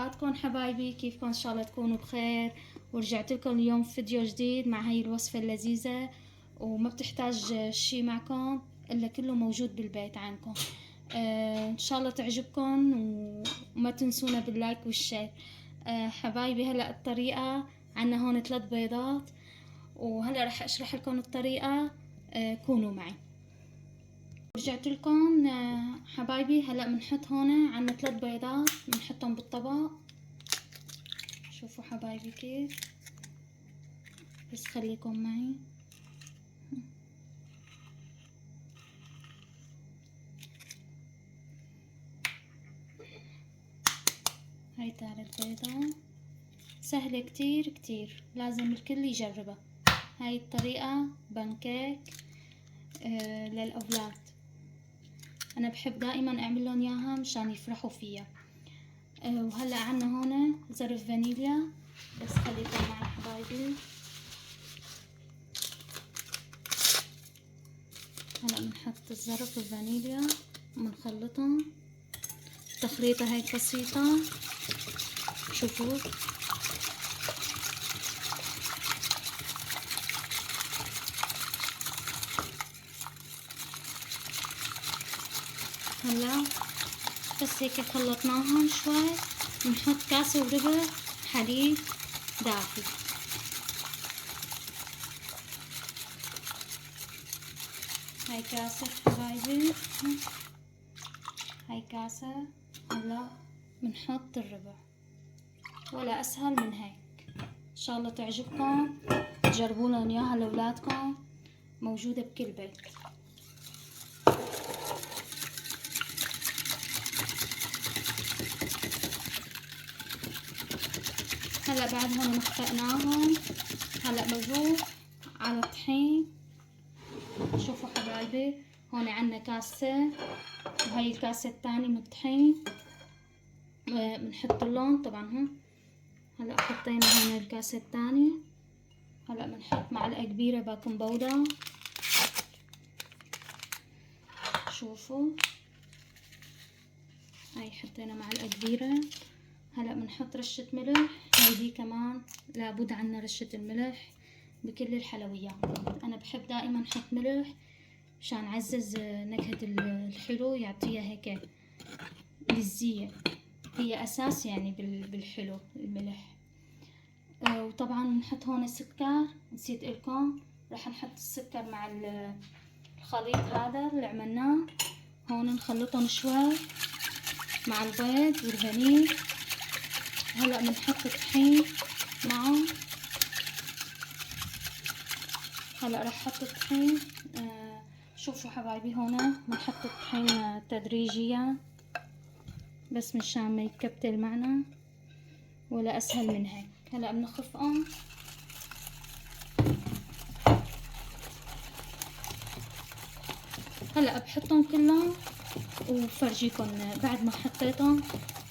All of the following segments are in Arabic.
اوقاتكم حبايبي، كيفكم؟ ان شاء الله تكونوا بخير. ورجعت لكم اليوم فيديو جديد مع هاي الوصفة اللذيذة، وما بتحتاج شي معكم الا كله موجود بالبيت عندكم. ان شاء الله تعجبكم، وما تنسونا باللايك والشير. حبايبي، هلا الطريقة عنا هون 3 بيضات، وهلا رح اشرح لكم الطريقة. كونوا معي. رجعت لكم حبايبي. هلا بنحط هون عنا 3 بيضات، بنحطهم بالطبق. شوفوا حبايبي كيف، بس خليكم معي. هاي 3 بيضة، سهلة كتير كتير، لازم الكل يجربها. هاي الطريقة بانكيك للأولاد. أنا بحب دائما أعمل لهم إياها مشان يفرحوا فيها. وهلأ عنا هون زرف فانيليا، بس خليكم معي حبايبي. هلأ بنحط الزرف والفانيليا وبنخلطهم تخليطة هيك بسيطة. شوفوا هلا بس هيك خلطناهم شوي، بنحط 1.25 كاسة حليب دافي. هاي كاسة حبايبي، هاي كاسة. هلا بنحط الربع، ولا اسهل من هيك. ان شاء الله تعجبكم، تجربوا لهم اياها لاولادكم، موجودة بكل بيت. هلا بعد هون مخفقناهم، هلا بنروح على الطحين. شوفوا حبايبي، هون عنا كاسة، وهي الكاسة الثانية من الطحين. بنحط اللون طبعا هون. هلا حطينا هون الكاسة الثانية. هلا بنحط معلقة كبيرة باكنج باودر. شوفوا هاي حطينا معلقة كبيرة. هلا بنحط رشة ملح، هيدي كمان لابد عنا رشة الملح بكل الحلويات. انا بحب دائما احط ملح مشان اعزز نكهة الحلو، يعطيها هيك لذيذة، هي اساس يعني بالحلو الملح. وطبعا نحط هون السكر، نسيت لكم، راح نحط السكر مع الخليط هذا اللي عملناه. هون نخلطهم شوي مع البيض والفانيل. هلا بنحط الطحين معه. هلا راح احط الطحين. شوفوا حبايبي، هون بنحط الطحين تدريجيا، بس مشان ما يتكتل معنا، ولا اسهل من هيك. هلا بنخفقهم. هلا بحطهم كلهم وفرجيكم بعد ما حطيتهم،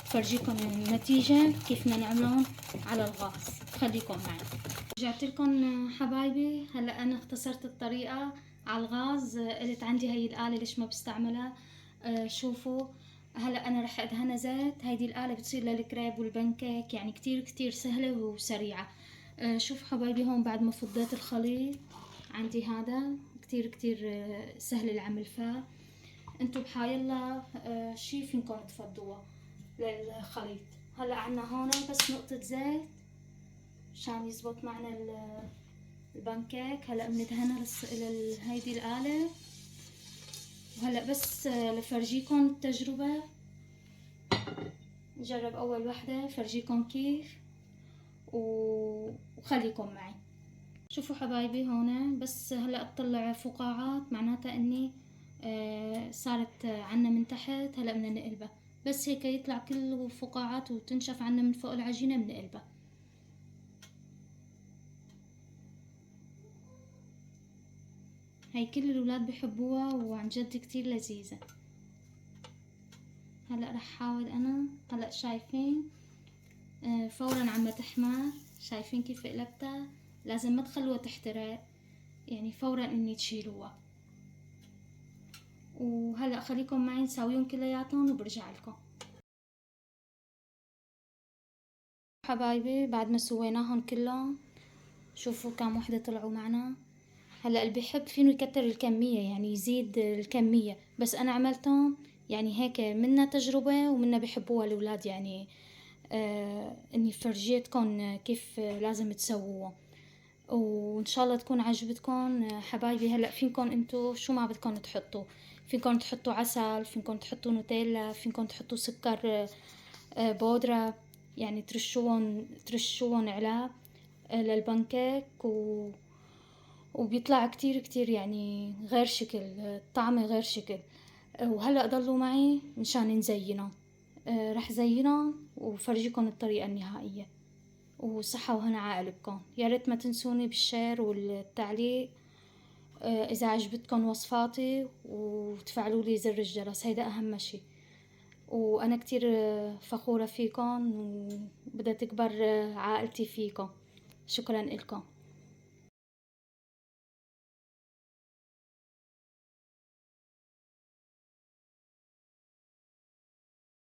فرجيكم النتيجة كيف بدنا نعملهم على الغاز. خليكم معي. رجعت لكم حبايبي. هلا انا اختصرت الطريقة على الغاز. قلت عندي هاي الآلة ليش ما بستعملها. شوفوا هلا انا رح ادهنها زيت. هيدي الآلة بتصير للكريب والبنكيك، يعني كتير كتير سهلة وسريعة. شوفوا حبايبي، هون بعد ما فضيت الخليط عندي هذا كتير كتير سهل العمل فيه. انتو بحاي الله شي فينكم تفضوها للخليط. هلا عنا هون بس نقطة زيت مشان يزبط معنا البانكيك. هلا بندهنها هيدي الآلة. وهلا بس لفرجيكم التجربة، نجرب اول وحدة فرجيكم كيف، وخليكم معي. شوفوا حبايبي، هون بس هلا اطلع فقاعات، معناتها اني صارت عنا من تحت. هلا بدنا نقلبها، بس هيك يطلع كل فقاعات وتنشف عنا من فوق العجينة، بنقلبها. هاي كل الولاد بحبوها، وعن جد كتير لذيذة. هلا رح احاول انا. هلا شايفين فورا عم تحمر، شايفين كيف قلبتها؟ لازم ما تخلوها تحترق، يعني فورا اني تشيلوها. وهلا خليكم معي نساويهم كلياتهم وبرجع لكم. حبايبي بعد ما سويناهم كلهم، شوفوا كم وحدة طلعوا معنا. هلا اللي بيحب فينو يكتر الكمية، يعني يزيد الكمية، بس انا عملتهم يعني هيك منا تجربة ومنا بيحبوها الاولاد، يعني اني فرجيتكم كيف لازم تسووها، وان شاء الله تكون عجبتكم حبايبي. هلا فينكم انتو شو ما بدكم تحطوا، فينكم تحطوا عسل، فينكم تحطوا نوتيلا، فينكم تحطوا سكر بودرة، يعني ترشوهم على للبانكيك وبيطلع كتير كتير يعني غير شكل، طعمه غير شكل. وهلأ ضلوا معي مشان نزينه. رح زينه وفرجيكم الطريقة النهائية. وصحة وهنا عقلبكم، يا ريت ما تنسوني بالشير والتعليق إذا عجبتكم وصفاتي، وتفعلوا لي زر الجرس، هيدا أهم شي. وأنا كتير فخورة فيكم، وبدها تكبر عائلتي فيكم. شكرا لكم.